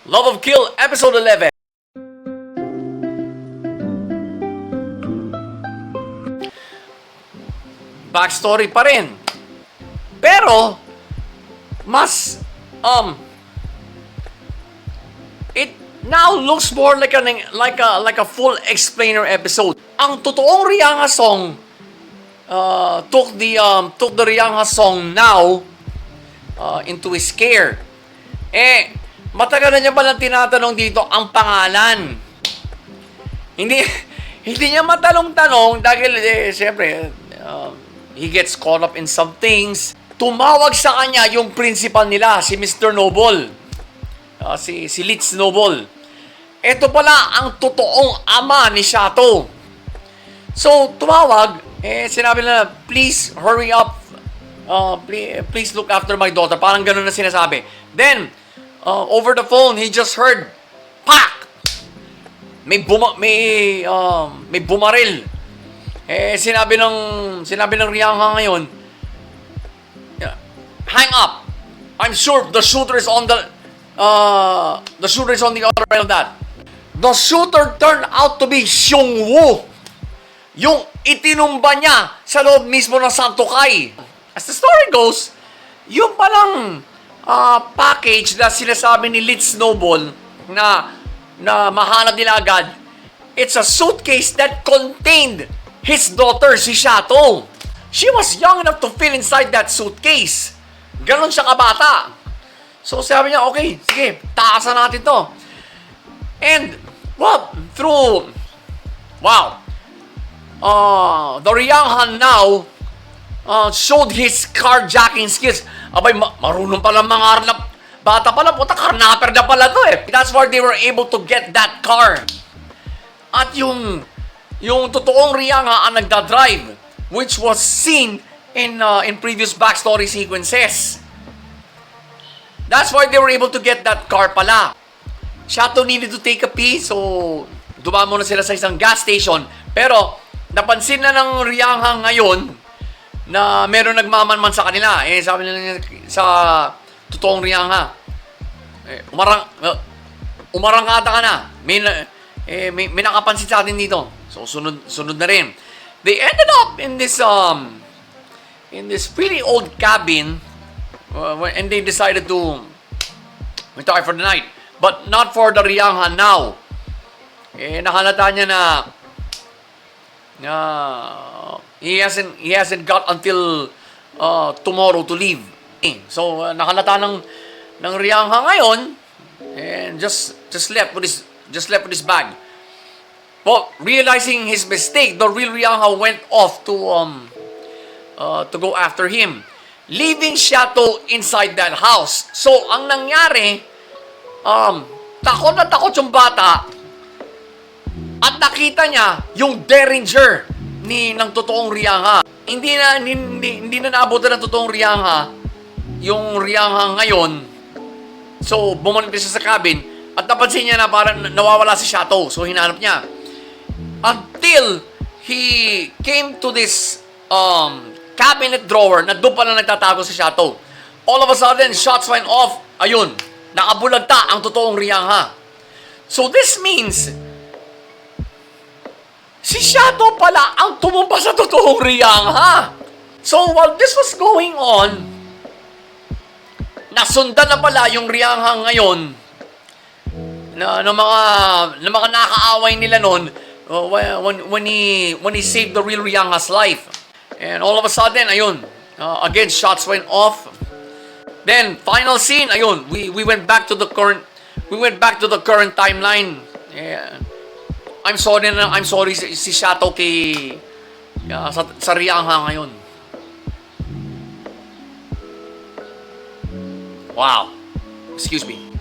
Love of Kill, Episode 11. Backstory pa rin. Pero, mas, it now looks more like a full explainer episode. Ang totoong Rihanna song took the Rihanna song now into his care. Matagal na niya palang tinatanong dito ang pangalan. Hindi hindi niya matanong-tanong dahil siyempre he gets caught up in some things. Tumawag sa kanya yung principal nila, si Mr. Noble. Si Litz Noble. Ito pala ang totoong ama ni Shato. So, tumawag, sinabi na, please hurry up. Please look after my daughter. Parang ganun na sinasabi. Then, over the phone, he just heard, pak! May bumaril. Sinabi ng Rihanna ngayon, hang up. I'm sure the shooter is on the other end of that. The shooter turned out to be Xiong Wu. Yung itinumba niya sa loob mismo ng Santokai. As the story goes, yung palang package na sinasabi ni Litz Noble na mahanap nila agad, it's a suitcase that contained his daughter, si Shato. She was young enough to fit inside that suitcase. Ganon siya kabata. So sabi niya, okay, sige, taasan natin to. And, the Rihanna now showed his carjacking skills. Abay, marunong pala mga bata pala, puta, karnaper na pala to eh. That's why they were able to get that car. At yung totoong Rihanna ang nagdadrive, which was seen in previous backstory sequences. That's why they were able to get that car pala. Shato needed to take a pee, so dumamo na sila sa isang gas station. Pero, napansin na ng Rihanna ngayon na meron nagmamanman sa kanila. Sabi nila sa totoong Rihanna, umarangkata ka na. May nakapansin sa atin dito. So, sunod na rin. They ended up in this really old cabin, and they decided to retire for the night. But not for the Rihanna now. Nakalata niya na he hasn't got until tomorrow to leave. So nakalata ng Rihanna ngayon, and just left with his bag. Well, realizing his mistake, the real Rihanna went off to go after him, leaving Shato inside that house. So ang nangyari, takot na takot yung bata at nakita niya yung derringer ng totoong Rihanna. Hindi na naabutan ng totoong Rihanna yung Rihanna ngayon. So, bumalik siya sa cabin at napansin niya na parang nawawala si Shato. So, hinanap niya. Until he came to this cabinet drawer na doon pala nagtatago si Shato. All of a sudden, shots went off. Ayun, nakabulagta ang totoong Rihanna. So, this means si Shato pala ang tumumpa sa totoong Rihanna. So, while this was going on, nasundan na pala yung Rihanna ngayon na mga nakaaway nila noon when he saved the real Rihanna's life. And all of a sudden, ayun, again, shots went off. Then, final scene, ayun, we went back to the current timeline. Yeah. I'm sorry si Shato sa Rihanna ngayon. Wow. Excuse me.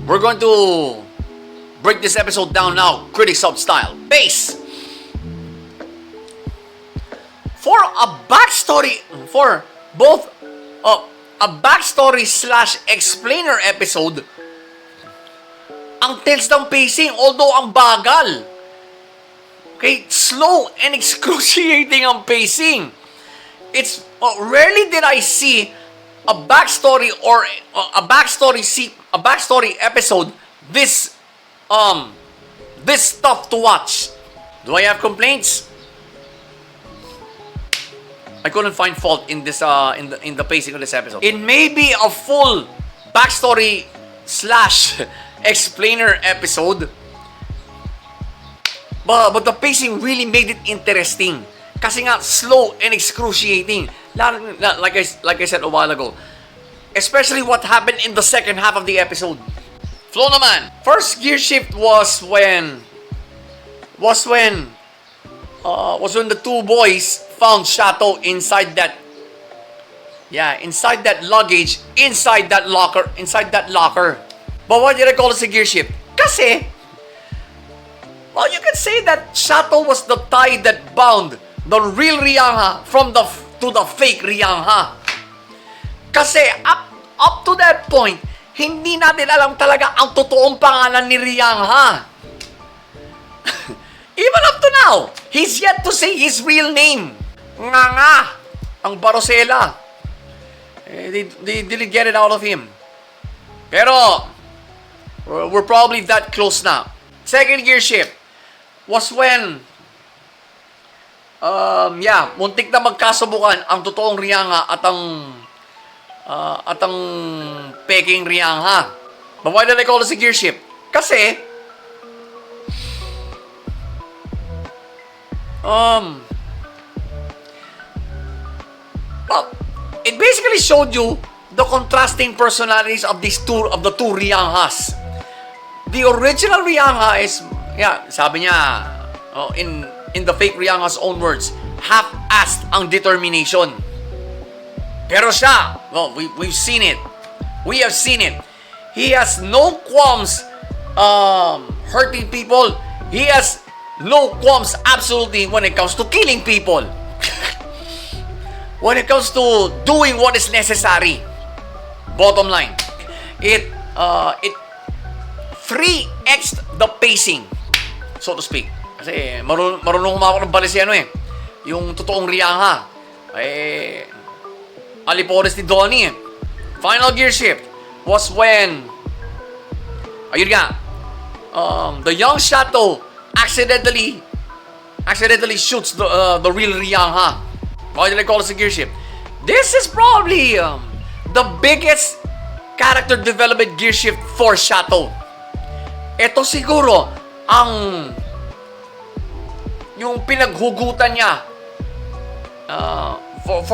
We're going to break this episode down now, Critic sub style. Base. For a backstory, for both a backstory / explainer episode, ang tense ng pacing, although ang bagal. Okay, slow and excruciating ang pacing. It's rarely did I see a backstory or a backstory episode this tough to watch. Do I have complaints? I couldn't find fault in this in the pacing of this episode. It may be a full backstory slash explainer episode, but the pacing really made it interesting. Kasi nga slow and excruciating. Like I said a while ago. Especially what happened in the second half of the episode. Flow naman. First gear shift was when the two boys found Shato inside that luggage, inside that locker. But why did I call it a gear shift? Kasi, well, you can say that Shato was the tie that bound the real Ryangha to the fake Ryangha. Kasi up to that point, hindi natin alam talaga ang totoong pangalan ni Ryangha. Even up to now, he's yet to say his real name. Nga, ang Barosela. They didn't get it out of him. Pero, we're probably that close now. Second gear shift was when, muntik na magkasubukan ang totoong Ryangha at ang peking Ryangha. But why did I call this a gear shift? Kasi, well, it basically showed you the contrasting personalities of the two Ryanghas. The original Ryangha is, sabi niya, in the fake Ryangha's own words, half-assed ang determination. Pero siya, well, we've seen it. We have seen it. He has no qualms hurting people. He has no qualms absolutely when it comes to killing people. When it comes to doing what is necessary. Bottom line, it 3x'd the pacing, so to speak. Kasi marunong humawak ng balis yan yung totoong Ryangha. Alipores ni Donnie. Final gear shift was when, ayun nga, the young Shato accidentally shoots the real Ryangha. Why did I call this a gear shift? This is probably the biggest character development gear shift for Shato. Ito siguro yung pinaghugutan niya for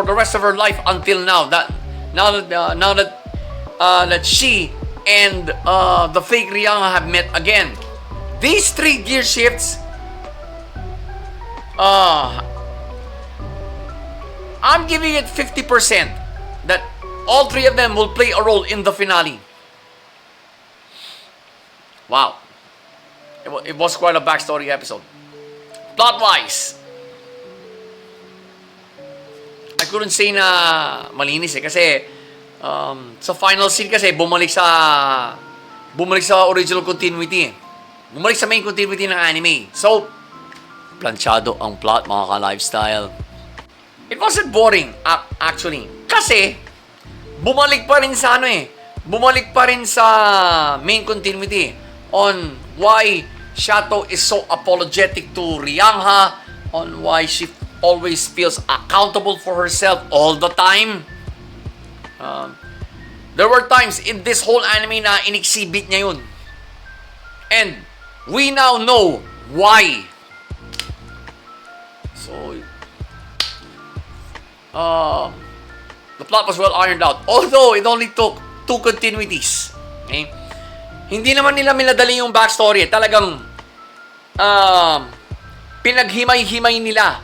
the rest of her life until now. Now that she and the fake Ryangha have met again. These three gear shifts, I'm giving it 50% that all three of them will play a role in the finale. Wow. It was quite a backstory episode. Plot-wise, I couldn't say na malinis kasi sa final scene kasi bumalik sa original continuity. Bumalik sa main continuity ng anime. So, planchado ang plot, mga ka-lifestyle. It wasn't boring, actually. Kasi, bumalik pa rin sa bumalik pa rin sa main continuity on why Shato is so apologetic to Ryangha, on why she always feels accountable for herself all the time. There were times in this whole anime na in-exhibit niya yun. And we now know why. So, the plot was well ironed out. Although, it only took 2 continuities. Okay? Hindi naman nila minadali yung backstory. Talagang, pinaghimay-himay nila.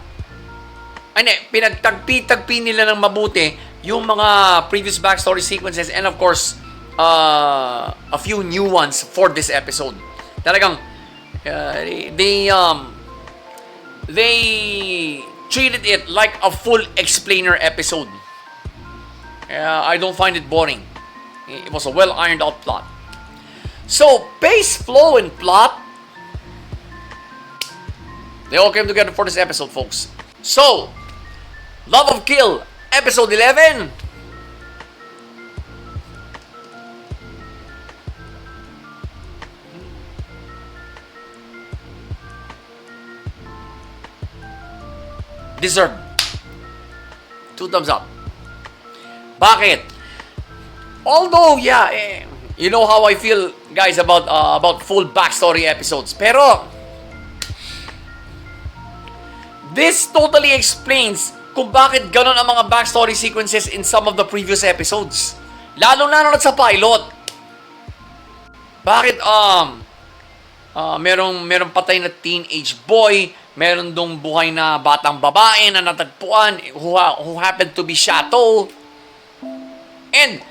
Pinagtagpi-tagpi nila ng mabuti yung mga previous backstory sequences and of course, a few new ones for this episode. Talagang, they treated it like a full explainer episode. I don't find it boring. It was a well ironed out plot. So, pace, flow, and plot, they all came together for this episode, folks. So, Love of Kill Episode 11. Deserved. 2 thumbs up. Bakit? Although, yeah, you know how I feel, guys, about full backstory episodes. Pero, this totally explains kung bakit ganon ang mga backstory sequences in some of the previous episodes. Lalo na sa pilot. Bakit, merong patay na teenage boy, meron dong buhay na batang babae na natagpuan who happened to be Shato. And,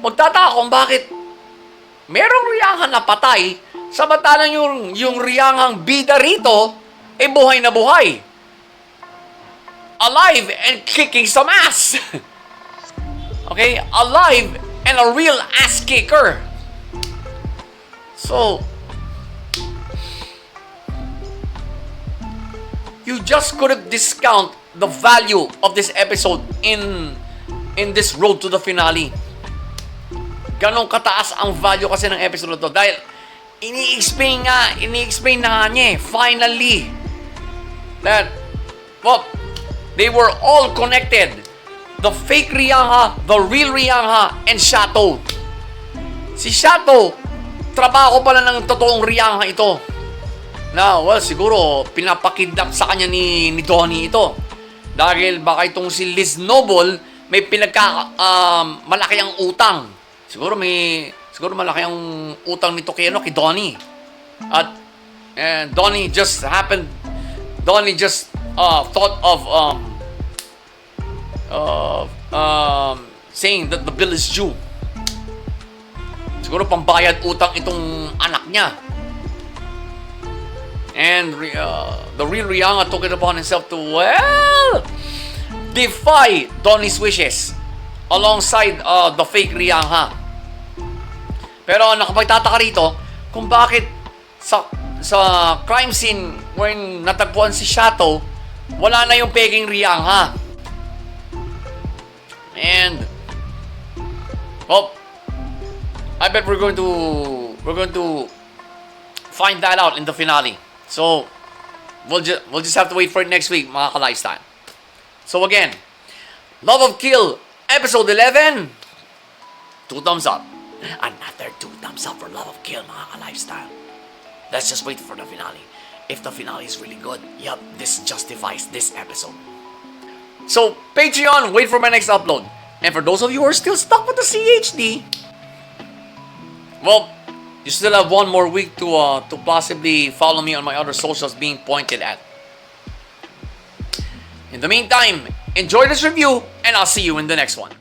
magtataka kung bakit merong Riyanghan na patay, samantalang yung Riyanghang bida rito, buhay na buhay. Alive and kicking some ass. Okay? Alive and a real ass kicker. So, you just couldn't discount the value of this episode in this road to the finale. Ganong kataas ang value kasi ng episode na to. Dahil, ini-explain na nga niya finally, that, well, they were all connected. The fake Riyangha, the real Riyangha, and Shato. Si Shato, trabaho pala ng totoong Riyangha ito. Na, well, siguro, pinapakidnap sa kanya ni Donnie ito. Dahil baka itong si Liz Noble, may malaki ang utang. Siguro malaki ang utang nito kay Donnie. At, Donnie just thought of, saying that the bill is due. Siguro pambayad utang itong anak niya. And the real Riyangha took it upon himself to, well, defy Donnie's wishes alongside the fake Riyangha. Pero nakapagtataka rito kung bakit sa crime scene when natagpuan si Shato, wala na yung peking Riyangha. And, well, I bet we're going to find that out in the finale. So, we'll just have to wait for it next week, mga ka-lifestyle. So again, Love of Kill, episode 11, 2 thumbs up. Another 2 thumbs up for Love of Kill, mga ka-lifestyle. Let's just wait for the finale. If the finale is really good, yup, this justifies this episode. So, Patreon, wait for my next upload. And for those of you who are still stuck with the CHD, well, you still have one more week to possibly follow me on my other socials being pointed at. In the meantime, enjoy this review, and I'll see you in the next one.